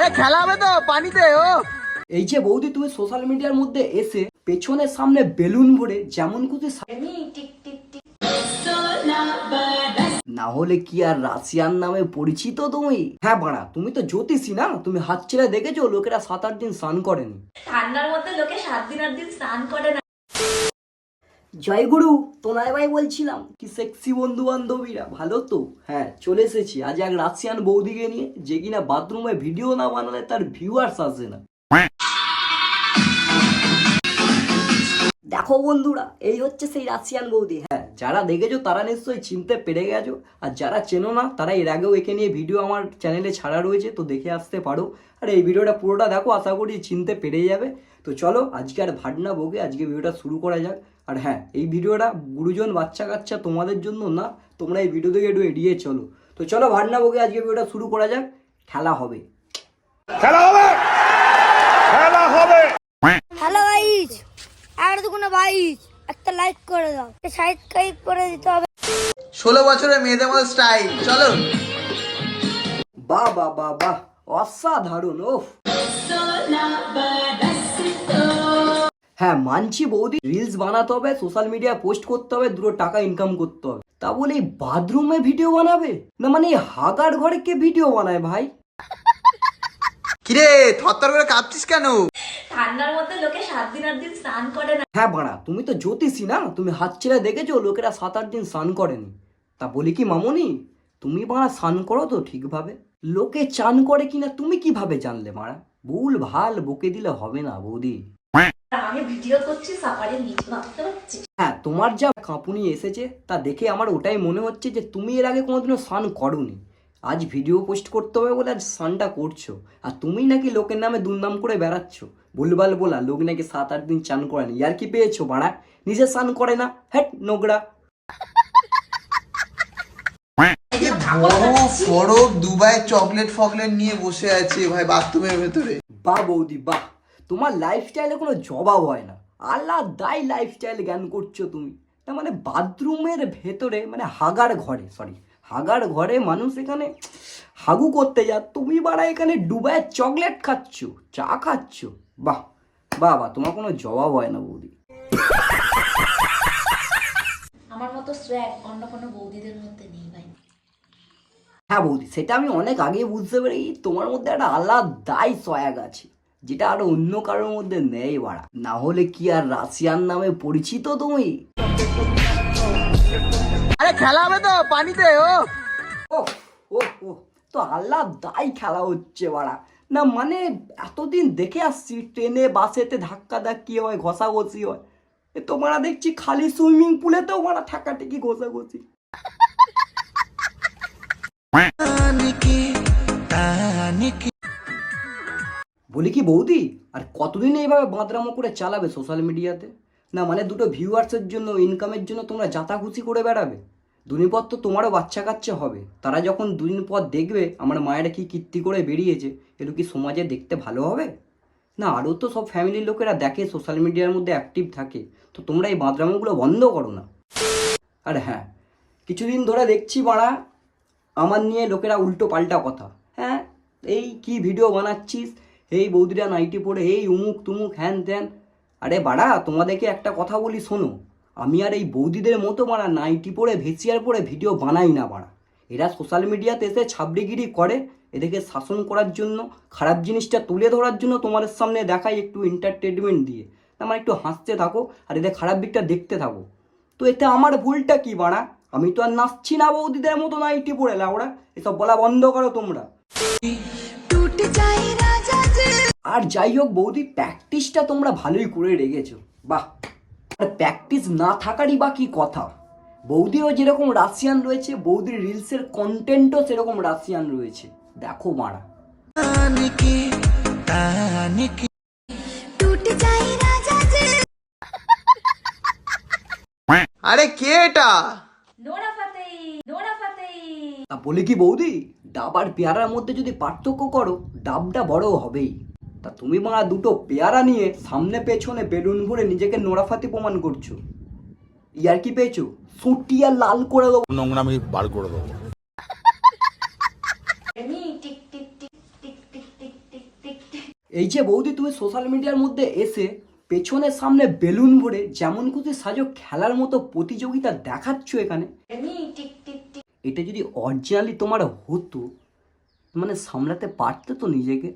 আরে খেলা হবে তো পানিতে ও। এই যে বৌদি তুমি সোশ্যাল মিডিয়ার মধ্যে এসে পেছনের সামনে বেলুন ভরে যেমন খুশি না হলে কি আর রাশিয়ান নামে পরিচিত তুমি? হ্যাঁ বাড়া, তুমি তো জ্যোতিষী না? তুমি হাত ছেড়ে দেখেছো লোকেরা 7-8 দিন স্নান করেনি? ঠান্ডার মধ্যে লোকে 7 দিন 8 দিন স্নান করে না। জয় গুরু, তোনায় ভাই বলছিলাম, কি সেক্সি বন্ধু বান্ধবীরা ভালো তো? হ্যাঁ চলে এসেছি আজ এক রাশিয়ান বৌদিকে নিয়ে, যে কিনা বাথরুমে ভিডিও না বানালে তার ভিউয়ার্স আসে না। দেখো বন্ধুরা, এই হচ্ছে সেই রাশিয়ান বৌদি। হ্যাঁ, যারা দেখেছো তারা নিশ্চয়ই চিনতে পেরে গেছো, আর যারা চেনো না তারা এর আগেও একে নিয়ে ভিডিও আমার চ্যানেলে ছাড়া রয়েছে, তো দেখে আসতে পারো। আর এই ভিডিওটা পুরোটা দেখো, আশা করি চিনতে পেরে যাবে। তো চলো আজকে আর ভাটনা বকে আজকে ভিডিওটা শুরু করা যাক। আর হ্যাঁ, এই ভিডিওটা গুরুজন বাচ্চা কাচ্চা তোমাদের জন্য না, তোমরা এই ভিডিও থেকে একটু এড়িয়ে চলো। তো চলো ভাটনা বকে আজকে ভিডিওটা শুরু করা যাক। খেলা হবে, খেলা হবে, খেলা হবে। হ্যালো গাইস, আর দুগুনা গাইস একটা লাইক করে দাও, সাবস্ক্রাইব করে দিতে হবে। 16 বছরের মেয়েদের মতো স্টাইল, চলো। বাহ বাহ বাহ বাহ, অসাধারণ। ওফ, হ্যাঁ মানছি বৌদি, রিলস বানাতে হবে, সোশ্যাল মিডিয়া পোস্ট করতে হবে, দুটো টাকা ইনকাম করতে হবে, তা বলে এই বাথরুমে ভিডিও বানাবে না? মানে হাগার ঘরে কে ভিডিও বানায় ভাই? কিরে থরথর করে কাঁপছিস কেন? ঠান্ডার মধ্যে লোকে 7 দিন 8 দিন স্নান করে না। হ্যাঁ বাড়া, তুমি তো জ্যোতিষী না? তুমি হাত ছেড়ে দেখেছো লোকেরা 7-8 দিন স্নান করেনি? তা বলি কি মামনি, তুমি বাড়া স্নান করো তো ঠিকভাবে? লোকে চান করে কিনা তুমি কিভাবে জানলে মারা? ভুল ভাল বকে দিলে হবে না বৌদি। আমি ভিডিও করছি, সাফারির নিচে ভাবতে পারছি। হ্যাঁ, তোমার যা কাঁপুনি এসেছে তা দেখে আমার ওটাই মনে হচ্ছে যে তুমি এর আগে কোনোদিনও স্নান করোনি। আজ ভিডিও পোস্ট করতে হবে বলে আজ স্নানটা করছো, আর তুমি নাকি লোকের নামে দুর্নাম করে বেড়াচ্ছ। ভুলভাল বলা, লোক নাকি 7-8 দিন চান করেনি। ইয়ার কি পেয়েছো বাড়া? নিজে স্নান করে না, হ্যাট নোংরা। বড় ফরক দুবাই চকলেট ফকলেট নিয়ে বসে আছে ভাই বাথরুমের ভেতরে। বাহ বৌদি বাহ, তোমার লাইফস্টাইলে কোনো জবাব হয় না। আলাদাই লাইফস্টাইল জ্ঞান করছো তুমি। না মানে বাথরুমের ভেতরে, মানে হাগার ঘরে, সরি হাগার ঘরে মানুষ এখানে হাগু করতে যা, তুমি বাড়া এখানে ডুবায় চকলেট খাচ্ছ, চা খাচ্ছ। বাহ বাহ বাহ, তোমার কোনো জবাব হয় না বৌদি। আমার মতো সোয়াগ অন্য কোনো বৌদিদের মধ্যে নেই ভাই। হ্যাঁ বৌদি, সেটা আমি অনেক আগে বুঝতে পারি, তোমার মধ্যে একটা আলাদাই সয়াগ আছে, যেটা আরো অন্য কারোর মধ্যে নেই বাড়া। না হলে কি আর রাশিয়ান নামে পরিচিত তুমি? আরে খেলা হবে তো পানিতে ও। ও ও ও, তো আলাদাই খেলা হচ্ছে বাড়া। না মানে এতদিন দেখে আসছি ট্রেনে বাসেতে ধাক্কা ধাক্কি হয়, ঘষাঘষি হয়, এ তোমরা দেখছি খালি সুইমিং পুলেতেও বাড়া ঠাকাঠাকি ঘষাঘষি। বলি কি বৌদি, আর কতদিন এইভাবে বাঁদরামো করে চালাবে সোশ্যাল মিডিয়াতে? না মানে দুটো ভিউয়ার্সের জন্য, ইনকামের জন্য তোমরা জাতাখুশি করে বেড়াবে? দুদিন পর তো তোমারও বাচ্চা কাচ্চা হবে, তারা যখন দুদিন পর দেখবে আমার মায়েরা কি কীর্তি করে বেরিয়েছে, এগুলো কি সমাজে দেখতে ভালো হবে? না আরও তো সব ফ্যামিলির লোকেরা দেখে, সোশ্যাল মিডিয়ার মধ্যে অ্যাক্টিভ থাকে, তো তোমরা এই বাঁদরামোগুলো বন্ধ করো না। আর হ্যাঁ, কিছুদিন ধরে দেখছি বাড়া আমার নিয়ে লোকেরা উল্টো পাল্টা কথা। হ্যাঁ, এই কি ভিডিও বানাচ্ছিস, এই বৌদিরা নাইটি পরে, এই উমুক তুমুক হ্যান ত্যান। আরে বাড়া, তোমাদেরকে একটা কথা বলি শোনো, আমি আর এই বৌদিদের মতো বাড়া নাইটি পরে ভেসিয়ার পরে ভিডিও বানাই না বাড়া। এরা সোশ্যাল মিডিয়াতে এসে ছাবড়িগিরি করে, এদেরকে শাসন করার জন্য, খারাপ জিনিসটা তুলে ধরার জন্য তোমাদের সামনে দেখাই একটু এন্টারটেনমেন্ট দিয়ে। আমার একটু হাসতে থাকো আর এদের খারাপ দিকটা দেখতে থাকো। তো এতে আমার ভুলটা কি বাড়া? আমি তো আর নাচছি না বৌদিদের মতো নাইটি পরে লাউড়া, এসব বলা বন্ধ করো তোমরা। আর যাই হোক বৌদি, প্র্যাকটিসটা তোমরা ভালোই করে রেখেছো, বাহ। আর প্র্যাকটিস না থাকারই বা কি কথা? বৌদিও যেরকম রাশিয়ান রয়েছে, বৌদির রিলসের কন্টেন্টও সেরকম রাশিয়ান রয়েছে, দেখো মারা। আরে কে এটা? Nora Fatehi, Nora Fatehi. তা বলি কি বৌদি, ডাব আর পেয়ারার মধ্যে যদি পার্থক্য করো, ডাবটা বড় হবেই। তা তুমি মারা দুটো পেয়ারা নিয়ে সামনে পেছনে বেলুন ভরে নিজেকে নোরাফাতি প্রমাণ করছো। ইয়ার কি পেয়েছো? সুটিয়া লাল করে দেবো, নোংরামি বার করে দেবো। এমনি tick tick tick tick tick tick tick. এই যে বৌদি তুমি সোশ্যাল মিডিয়ার মধ্যে এসে পেছনের সামনে বেলুন ভরে যেমন খুশি সাজো খেলার মতো প্রতিযোগিতা দেখাচ্ছ এখানে, এটা যদি অরিজিনালি তোমার হতো মানে সামলাতে পারতে তো নিজেকে।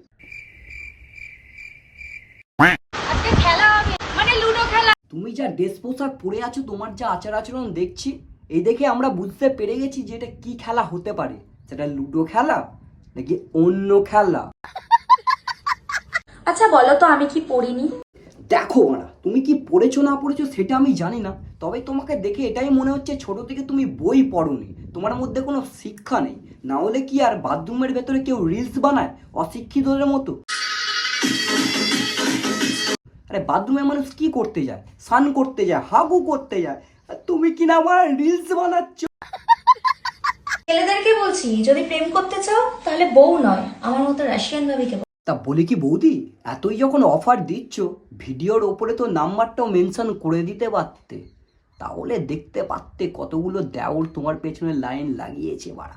তুমি যা ড্রেস পোশাক পরে আছো, তোমার যা আচার আচরণ দেখছি, এই দেখে আমরা বুঝতে পেরে গেছি যে এটা কি খেলা হতে পারে। সেটা লুডো খেলা নাকি অন্য খেলা। আচ্ছা বলো তো আমি কি পড়িনি? দেখো মারা, তুমি কি পড়েছো না পড়েছো সেটা আমি জানি না, তবে তোমাকে দেখে এটাই মনে হচ্ছে ছোট থেকে তুমি বই পড়োনি, তোমার মধ্যে কোনো শিক্ষা নেই। না হলে কি আর বাথরুমের ভেতরে কেউ রিলস বানায় অশিক্ষিতদের মতো? আরে বাথরুমে মানুষ কি করতে যায়? স্নান করতে যায়, হাগু করতে যায়, আর তুমি কি না আমার রিলস বানাচ্ছ? ছেলেদেরকে বলছি যদি প্রেম করতে চাও তাহলে বউ নয় আমার মতো রাশিয়ান ভাবিকে। তা বলি কি বৌদি, এতই যখন অফার দিচ্ছ ভিডিওর ওপরে তো নাম্বারটাও মেনশন করে দিতে পারতে, তাহলে দেখতে পারতে কতগুলো দেওর তোমার পেছনে লাইন লাগিয়েছে বাড়া।